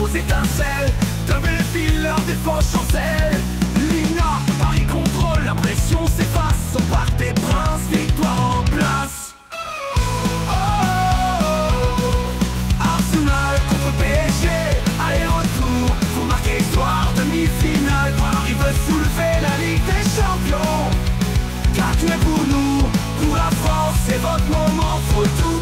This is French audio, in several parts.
aux étincelles. D'un bel fil, leur défense chancelle. Lina, Paris contrôle, la pression s'efface. Au parc des Princes, victoire en place. Arsenal contre PSG, aller-retour, faut marquer histoire, demi-finale. Paris veut soulever la Ligue des Champions. Car tu es pour nous, pour la France, c'est votre moment. Faut tout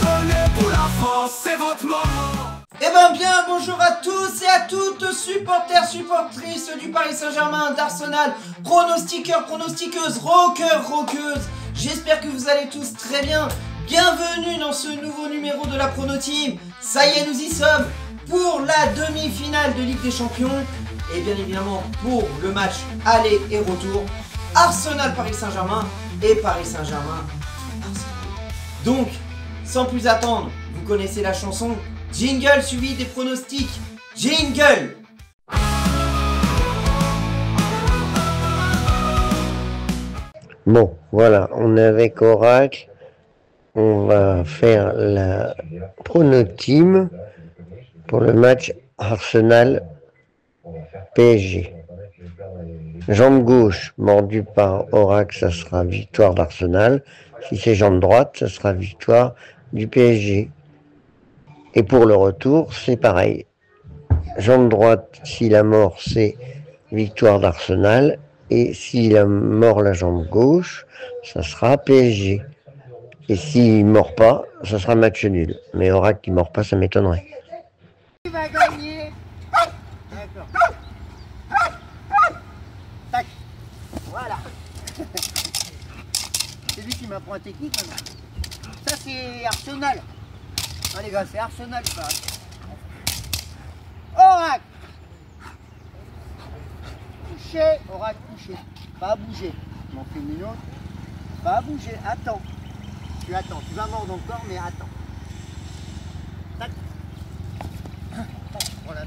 donner pour la France, c'est votre moment. Eh ben bien, bonjour à tous et à toutes, supporters, supportrices du Paris Saint-Germain, d'Arsenal, pronostiqueurs, pronostiqueuses, rockers, rockeuses. J'espère que vous allez tous très bien. Bienvenue dans ce nouveau numéro de la Prono Team. Ça y est, nous y sommes pour la demi-finale de Ligue des Champions. Et bien évidemment pour le match aller et retour Arsenal-Paris Saint-Germain et Paris Saint-Germain-Arsenal. Donc, sans plus attendre, vous connaissez la chanson. Jingle suivi des pronostics. Jingle! Bon, voilà, on est avec Oracle. On va faire la Prono Team pour le match Arsenal-PSG. Jambe gauche mordue par Oracle, ça sera victoire d'Arsenal. Si c'est jambe droite, ça sera victoire du PSG. Et pour le retour, c'est pareil. Jambe droite, s'il a mort, c'est victoire d'Arsenal. Et s'il a mort la jambe gauche, ça sera PSG. Et s'il ne mord pas, ça sera match nul. Mais Oracle qui ne mord pas, ça m'étonnerait. Qui va gagner? D'accord. Tac. Voilà. C'est lui qui m'apprend la technique maintenant. Ça c'est Arsenal. Ah les gars, c'est Arsenal ça. Oracle. Couché, Oracle couché. Pas à bouger. Je m'en fais une autre. Pas à bouger, attends. Tu attends, tu vas mordre encore, mais attends. Tac. Voilà.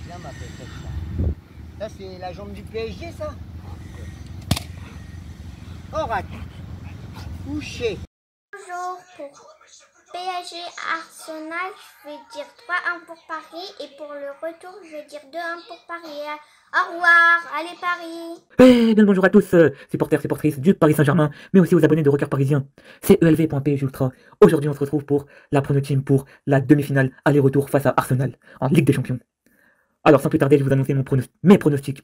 Bien ma petite ça. Ça c'est la jambe du PSG ça. Oracle. Couché. Bonjour, pour PSG Arsenal, je vais dire 3-1 pour Paris et pour le retour, je vais dire 2-1 pour Paris. Au revoir, allez Paris. Eh bien bonjour à tous, supporters, supportrices du Paris Saint-Germain, mais aussi aux abonnés de Rocker Parisien. C'est ELV.PSG Ultra. Aujourd'hui on se retrouve pour la Prono Team pour la demi-finale aller-retour face à Arsenal en Ligue des Champions. Alors sans plus tarder, je vais vous annoncer mes pronostics.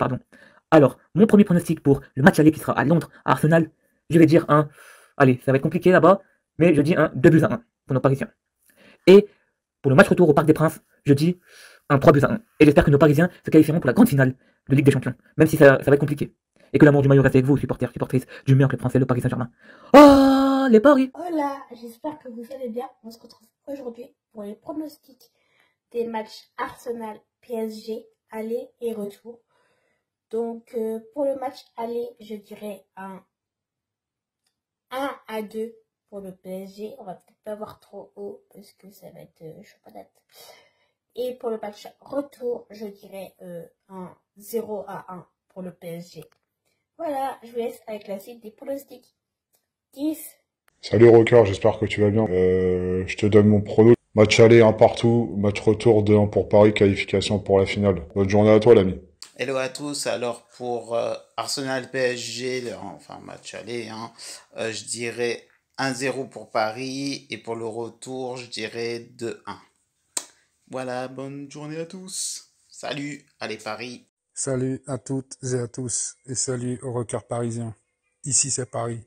Alors, mon premier pronostic pour le match aller qui sera à Londres, à Arsenal, je vais dire un... Allez, ça va être compliqué là-bas, mais je dis un 2-1 pour nos Parisiens. Et pour le match retour au Parc des Princes, je dis un 3-1. Et j'espère que nos Parisiens se qualifieront pour la grande finale de Ligue des Champions, même si ça va être compliqué. Et que l'amour du maillot reste avec vous, supporters, supportrices du meilleur club français, le Paris Saint-Germain. Oh, les paris! Hola, j'espère que vous allez bien. On se retrouve aujourd'hui pour les pronostics des matchs Arsenal-PSG, aller et retour. Donc, pour le match aller, je dirais un 1-2 pour le PSG. On va peut-être pas voir trop haut parce que ça va être chaud. Et pour le match retour, je dirais un 0-1 pour le PSG. Voilà, je vous laisse avec la suite des pronostics. 10. Salut Rocker, j'espère que tu vas bien. Je te donne mon prono. Match aller 1 partout, match retour 2-1 pour Paris, qualification pour la finale. Bonne journée à toi l'ami. Hello à tous, alors pour Arsenal PSG, enfin match aller, je dirais 1-0 pour Paris et pour le retour je dirais 2-1. Voilà, bonne journée à tous. Salut, allez Paris. Salut à toutes et à tous et salut aux rockers parisiens. Ici c'est Paris.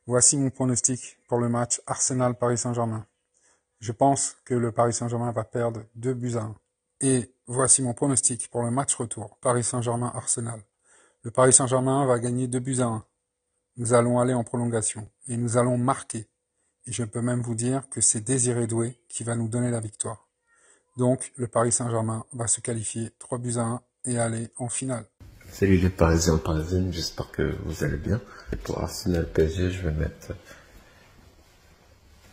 Voici mon pronostic pour le match Arsenal-Paris Saint-Germain. Je pense que le Paris Saint-Germain va perdre 2-1. Et voici mon pronostic pour le match retour, Paris Saint-Germain-Arsenal. Le Paris Saint-Germain va gagner 2-1. Nous allons aller en prolongation et nous allons marquer. Et je peux même vous dire que c'est Désiré Doué qui va nous donner la victoire. Donc le Paris Saint-Germain va se qualifier 3-1 et aller en finale. Salut les Parisiens parisiennes, j'espère que vous allez bien. Et pour Arsenal PSG, je vais mettre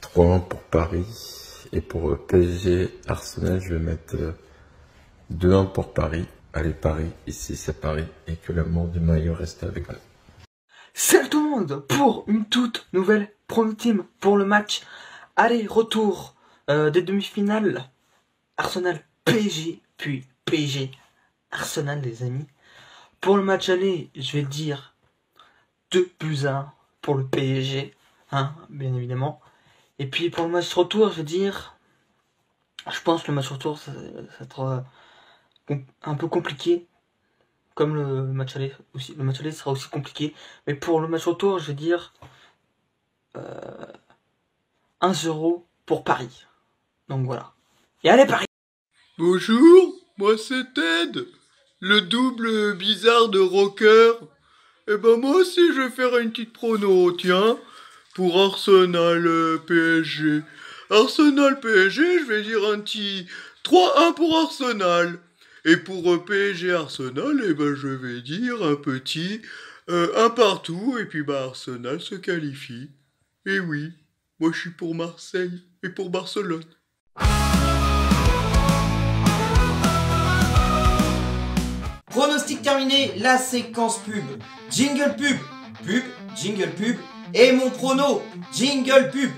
3-1 pour Paris. Et pour PSG Arsenal, je vais mettre 2-1 pour Paris. Allez Paris, ici c'est Paris. Et que l'amour du maillot reste avec nous. Salut tout le monde pour une toute nouvelle prono-team pour le match aller-retour des demi-finales Arsenal-PSG, puis PSG-Arsenal, les amis. Pour le match aller, je vais dire 2-1 pour le PSG, hein, bien évidemment. Et puis pour le match retour, je vais dire, je pense que le match retour, ça va être un peu compliqué, comme le match aller aussi. Le match aller sera aussi compliqué, mais pour le match retour, je vais dire 1-0 pour Paris. Donc voilà. Et allez Paris! Bonjour, moi c'est Ted, le double bizarre de Rocker. Et ben moi aussi je vais faire une petite prono, tiens, pour Arsenal PSG. Arsenal PSG, je vais dire un petit 3-1 pour Arsenal. Et pour PSG Arsenal, et ben je vais dire un petit 1 partout, et puis bah Arsenal se qualifie. Et oui, moi je suis pour Marseille et pour Barcelone. Pronostic terminé, la séquence pub. Jingle pub, pub, jingle pub. Et mon prono, jingle pub.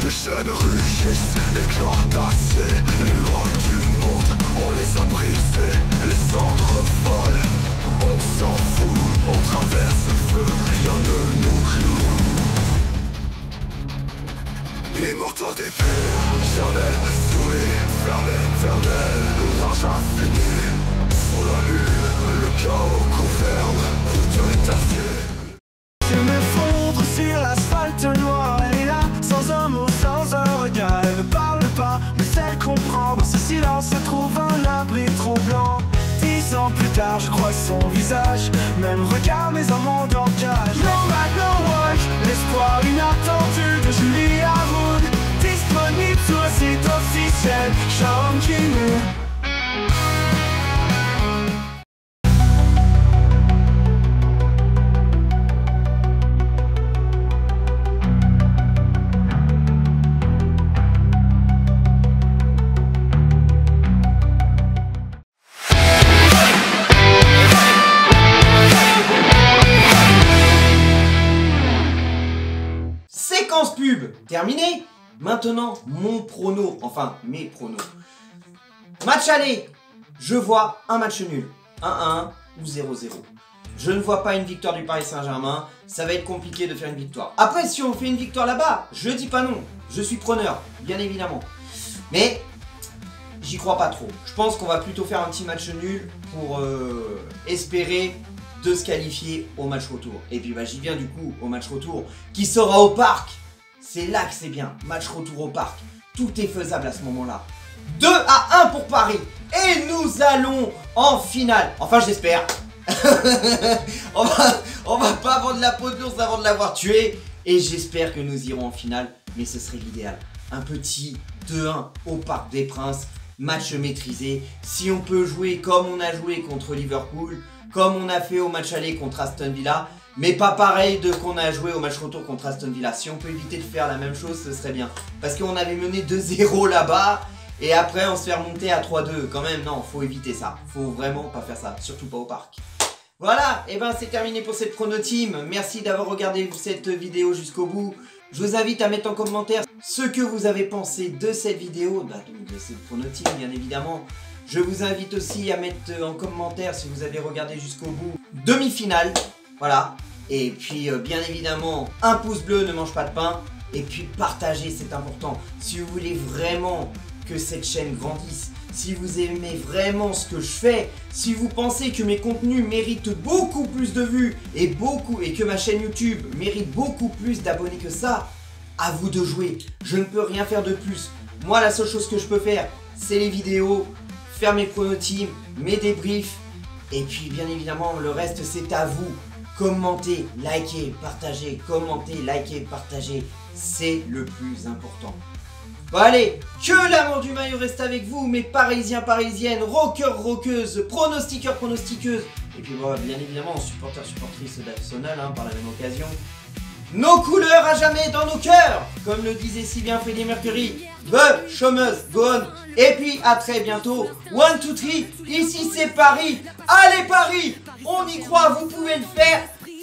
Les chaînes rugissent, les clandestins, les lois du monde, on les a brisés, les cendres volent. On s'en fout, on traverse le feu, rien ne nous cloue. Immortaux d'épée, charnel, souris, vers l'éternel, l'orage infini. Sur la lune, le chaos gouverne, tout est acier. Je m'effondre sur l'asphalte noir, elle est là, sans un mot, sans un regard. Elle ne parle pas, mais elle comprend. Dans ce silence se trouve un abri troublant. 10 ans plus tard, je crois son visage, même regard, mais un monde en cage. No man, no watch, l'espoir inattendu de Julie Haroun. Disponible sur le site officiel, Charme qui nous. Séquence pub terminée. Maintenant, mon prono, enfin mes pronos. Match aller, je vois un match nul, 1-1 ou 0-0. Je ne vois pas une victoire du Paris Saint-Germain, ça va être compliqué de faire une victoire. Après, si on fait une victoire là-bas, je dis pas non, je suis preneur, bien évidemment. Mais, j'y crois pas trop. Je pense qu'on va plutôt faire un petit match nul pour espérer de se qualifier au match retour. Et puis bah, j'y viens du coup au match retour qui sera au parc. C'est là que c'est bien, match retour au parc. Tout est faisable à ce moment-là. 2-1 pour Paris. Et nous allons en finale. Enfin, j'espère. on va pas vendre la peau de l'ours avant de l'avoir tué. Et j'espère que nous irons en finale. Mais ce serait l'idéal. Un petit 2-1 au Parc des Princes. Match maîtrisé. Si on peut jouer comme on a joué contre Liverpool, comme on a fait au match aller contre Aston Villa, mais pas pareil de qu'on a joué au match retour contre Aston Villa. Si on peut éviter de faire la même chose, ce serait bien. Parce qu'on avait mené 2-0 là-bas, et après on se fait remonter à 3-2. Quand même, non, faut éviter ça. Faut vraiment pas faire ça, surtout pas au parc. Voilà, et ben c'est terminé pour cette prono team. Merci d'avoir regardé cette vidéo jusqu'au bout. Je vous invite à mettre en commentaire ce que vous avez pensé de cette vidéo, donc de cette prono team bien évidemment. Je vous invite aussi à mettre en commentaire si vous avez regardé jusqu'au bout demi-finale. Voilà, et puis bien évidemment, un pouce bleu ne mange pas de pain. Et puis partagez, c'est important. Si vous voulez vraiment que cette chaîne grandisse, si vous aimez vraiment ce que je fais, si vous pensez que mes contenus méritent beaucoup plus de vues et que ma chaîne YouTube mérite beaucoup plus d'abonnés que ça, à vous de jouer. Je ne peux rien faire de plus. Moi, la seule chose que je peux faire, c'est les vidéos, faire mes prono teams, mes débriefs. Et puis bien évidemment, le reste c'est à vous. commentez, likez, partagez, commentez, likez, partagez, c'est le plus important. Bon allez, que l'amour du maillot reste avec vous, mes Parisiens, Parisiennes, rockeurs, rockeuses, pronostiqueurs, pronostiqueuses, et puis bon, bien évidemment, supporters, supportrices d'Arsenal, par la même occasion. Nos couleurs à jamais dans nos cœurs, comme le disait si bien Freddie Mercury. The show must go on. Et puis à très bientôt. 1, 2, 3, ici c'est Paris. Allez Paris, on y croit, vous pouvez le faire.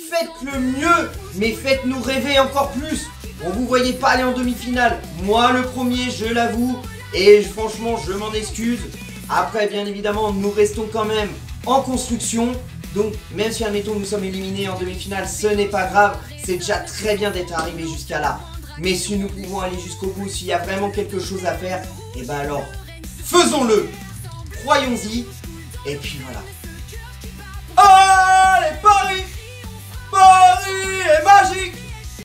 Faites le mieux, mais faites-nous rêver encore plus. On vous voyait pas aller en demi-finale. Moi le premier, je l'avoue. Et franchement, je m'en excuse. Après, bien évidemment, nous restons quand même en construction. Donc, même si, admettons, nous sommes éliminés en demi-finale, ce n'est pas grave. C'est déjà très bien d'être arrivé jusqu'à là. Mais si nous pouvons aller jusqu'au bout, s'il y a vraiment quelque chose à faire, et ben alors, faisons-le. Croyons-y. Et puis voilà. Allez, Paris! Paris est magique!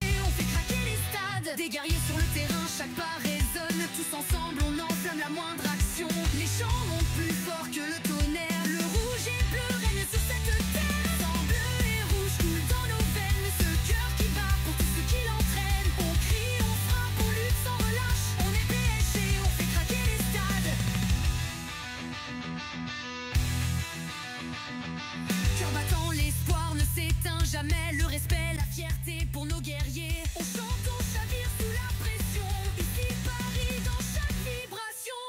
On fait craquer les stades, des guerriers sur le terrain, chaque pas résonne. Tous ensemble, on enflamme la moindre action. Les chants montent plus fort que le tonnerre. Le rouge et bleu règne sur cette terre. Sang bleu et rouge coule dans nos veines. Ce cœur qui bat pour tous ceux qui l'entraînent. On crie, on frappe, on lutte sans relâche. On est PSG, on fait craquer les stades. Cœur battant, l'espoir ne s'éteint jamais. Le respect, la fierté pour nos guerriers. On chante, on chavire sous la pression. Ici Paris dans chaque vibration.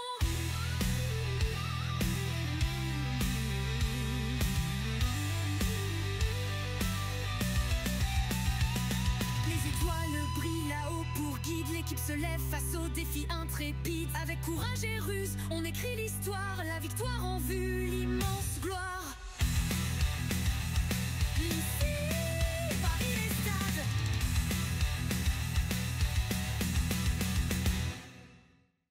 Les étoiles brillent là-haut pour guide. L'équipe se lève face aux défis intrépides. Avec courage et ruse, on écrit l'histoire. La victoire en vue, l'immense gloire. Ici